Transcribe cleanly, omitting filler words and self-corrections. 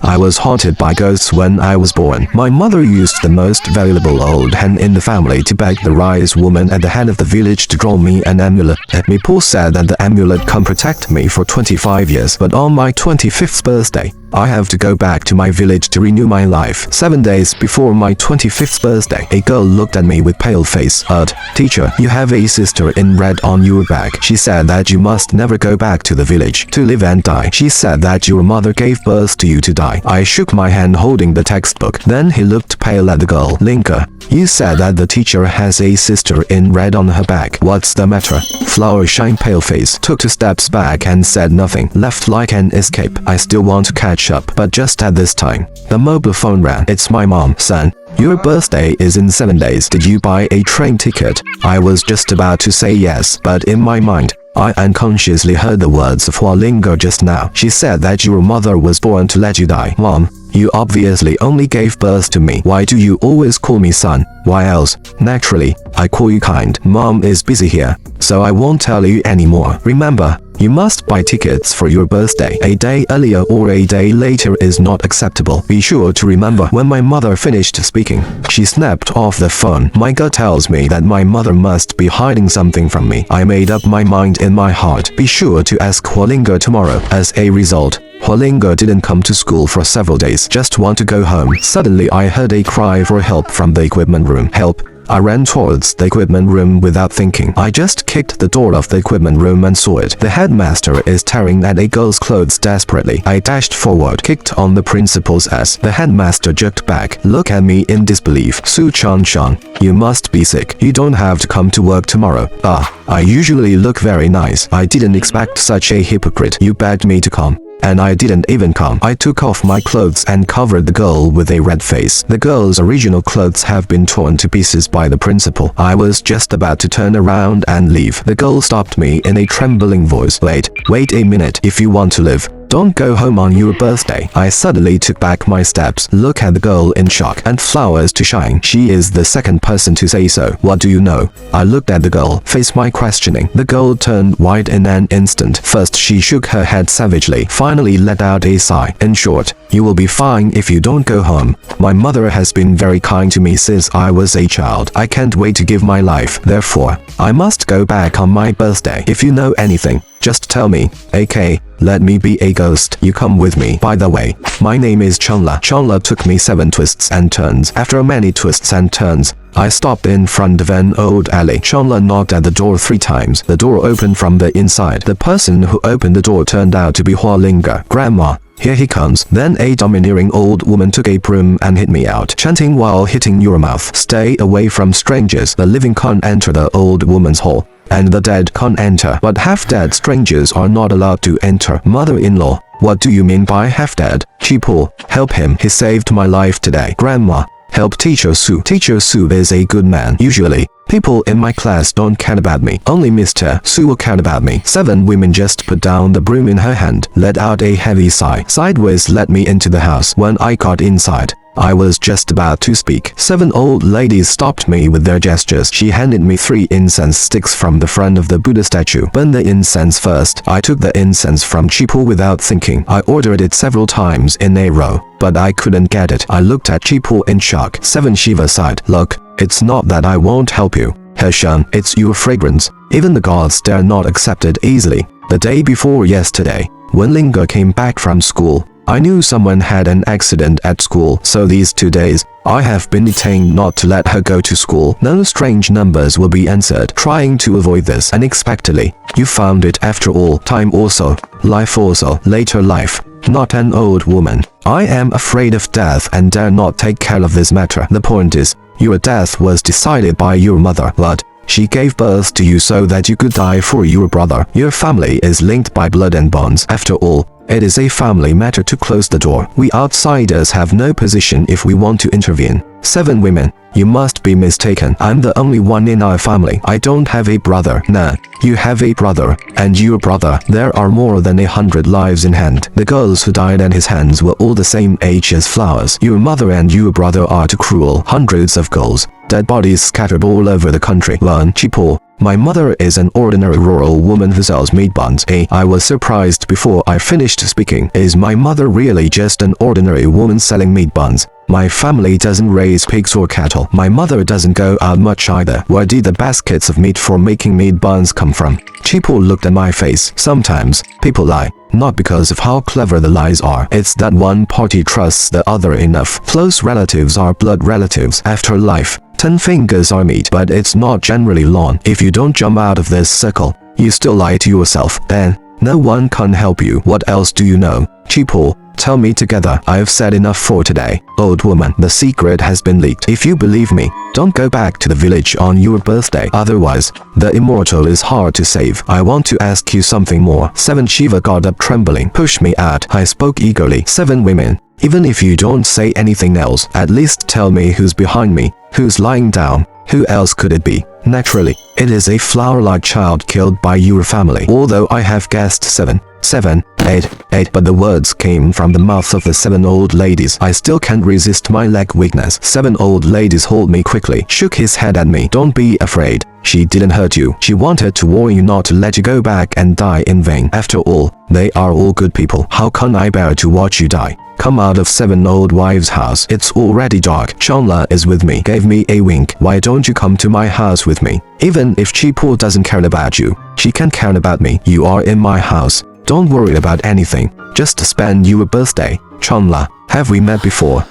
I was haunted by ghosts when I was born. My mother used the most valuable old hen in the family to beg the wise woman at the head of the village to draw me an amulet. Mipul said that the amulet can protect me for 25 years, but on my 25th birthday, I have to go back to my village to renew my life. 7 days before my 25th birthday, a girl looked at me with pale face. Teacher, you have a sister in red on your back. She said that you must never go back to the village to live and die. She said that your mother gave birth to you to die. I shook my hand holding the textbook. Then he looked pale at the girl. Linka, you said that the teacher has a sister in red on her back. What's the matter? Flower Shine pale face took 2 steps back and said nothing, left like an escape. I still want to catch up, but just at this time, the mobile phone rang. It's my mom. Son, your birthday is in 7 days. Did you buy a train ticket? I was just about to say yes, but in my mind, I unconsciously heard the words of Hua Linga just now. She said that your mother was born to let you die. Mom, you obviously only gave birth to me. Why do you always call me son? Why else? Naturally, I call you kind. Mom is busy here, so I won't tell you anymore. Remember, you must buy tickets for your birthday. A day earlier or a day later is not acceptable. Be sure to remember. When my mother finished speaking, she snapped off the phone. My gut tells me that my mother must be hiding something from me. I made up my mind in my heart. Be sure to ask Hua Linga tomorrow. As a result, Hua Linga didn't come to school for several days. Just want to go home. Suddenly I heard a cry for help from the equipment room. Help! I ran towards the equipment room without thinking. I just kicked the door of the equipment room and saw it. The headmaster is tearing at a girl's clothes desperately. I dashed forward, kicked on the principal's ass. The headmaster jerked back. Look at me in disbelief. Su Chanshan, you must be sick. You don't have to come to work tomorrow. I usually look very nice. I didn't expect such a hypocrite. You begged me to come, and I didn't even come. I took off my clothes and covered the girl with a red face. The girl's original clothes have been torn to pieces by the principal. I was just about to turn around and leave. The girl stopped me in a trembling voice. Wait a minute. If you want to live, don't go home on your birthday. I suddenly took back my steps. Look at the girl in shock. And flowers to shine. She is the second person to say so. What do you know? I looked at the girl, faced my questioning. The girl turned white in an instant. First she shook her head savagely, finally let out a sigh. In short, you will be fine if you don't go home. My mother has been very kind to me since I was a child. I can't wait to give my life. Therefore, I must go back on my birthday. If you know anything, just tell me. AK, let me be a ghost. You come with me. By the way, my name is Changla. Changla took me 7 twists and turns. After many twists and turns, I stopped in front of an old alley. Changla knocked at the door 3 times. The door opened from the inside. The person who opened the door turned out to be Hua Linga. Grandma, here he comes. Then a domineering old woman took a broom and hit me out, chanting while hitting your mouth. Stay away from strangers. The living can't enter the old woman's hall, and the dead can't enter. But half-dead strangers are not allowed to enter. Mother-in-law, what do you mean by half-dead? Chipo, help him. He saved my life today. Grandma, help Teacher Su. Teacher Su is a good man. Usually, people in my class don't care about me. Only Mr. Su will care about me. 7 women just put down the broom in her hand, let out a heavy sigh, sideways let me into the house. When I got inside, I was just about to speak. 7 old ladies stopped me with their gestures. She handed me 3 incense sticks from the front of the Buddha statue. Burn the incense first. I took the incense from Chipo without thinking. I ordered it several times in a row, but I couldn't get it. I looked at Chipo in shock. 7 Shiva sighed. Look, it's not that I won't help you, Heshan, it's your fragrance. Even the gods dare not accept it easily. The day before yesterday, when Linga came back from school, I knew someone had an accident at school, so these 2 days, I have been detained not to let her go to school. No strange numbers will be answered. Trying to avoid this unexpectedly, you found it after all. Time also, life also, later life. Not an old woman. I am afraid of death and dare not take care of this matter. The point is, your death was decided by your mother, but she gave birth to you so that you could die for your brother. Your family is linked by blood and bonds. After all, it is a family matter to close the door. We outsiders have no position if we want to intervene. 7 women, you must be mistaken. I'm the only one in our family. I don't have a brother. Nah, you have a brother, and your brother. There are more than 100 lives in hand. The girls who died at his hands were all the same age as flowers. Your mother and your brother are too cruel. Hundreds of girls, dead bodies scattered all over the country. Learn, Chipo, My mother is an ordinary rural woman who sells meat buns. I was surprised before I finished speaking. Is my mother really just an ordinary woman selling meat buns? My family doesn't raise pigs or cattle. My mother doesn't go out much either. Where did the baskets of meat for making meat buns come from? Chipo looked at my face. Sometimes, people lie. Not because of how clever the lies are. It's that one party trusts the other enough. Close relatives are blood relatives. After life, 10 fingers are meat, but it's not generally long. If you don't jump out of this circle, you still lie to yourself. Then, no one can help you. What else do you know? Chipo, tell me together. I've said enough for today. Old woman, the secret has been leaked. If you believe me, don't go back to the village on your birthday. Otherwise, the immortal is hard to save. I want to ask you something more. 7 Shiva got up trembling. Push me out. I spoke eagerly. 7 women. Even if you don't say anything else, at least tell me who's behind me, who's lying down. Who else could it be? Naturally, it is a flower-like child killed by your family. Although I have guessed 7, 8, but the words came from the mouths of the 7 old ladies. I still can't resist my leg weakness. 7 old ladies hold me quickly, shook his head at me. Don't be afraid. She didn't hurt you. She wanted to warn you not to let you go back and die in vain. After all, they are all good people. How can I bear to watch you die? Come out of 7 old wives' house. It's already dark. Chanla is with me. Gave me a wink. Why don't you come to my house with me? Even if Chipo doesn't care about you, she can care about me. You are in my house. Don't worry about anything. Just spend your birthday. Chanla, have we met before?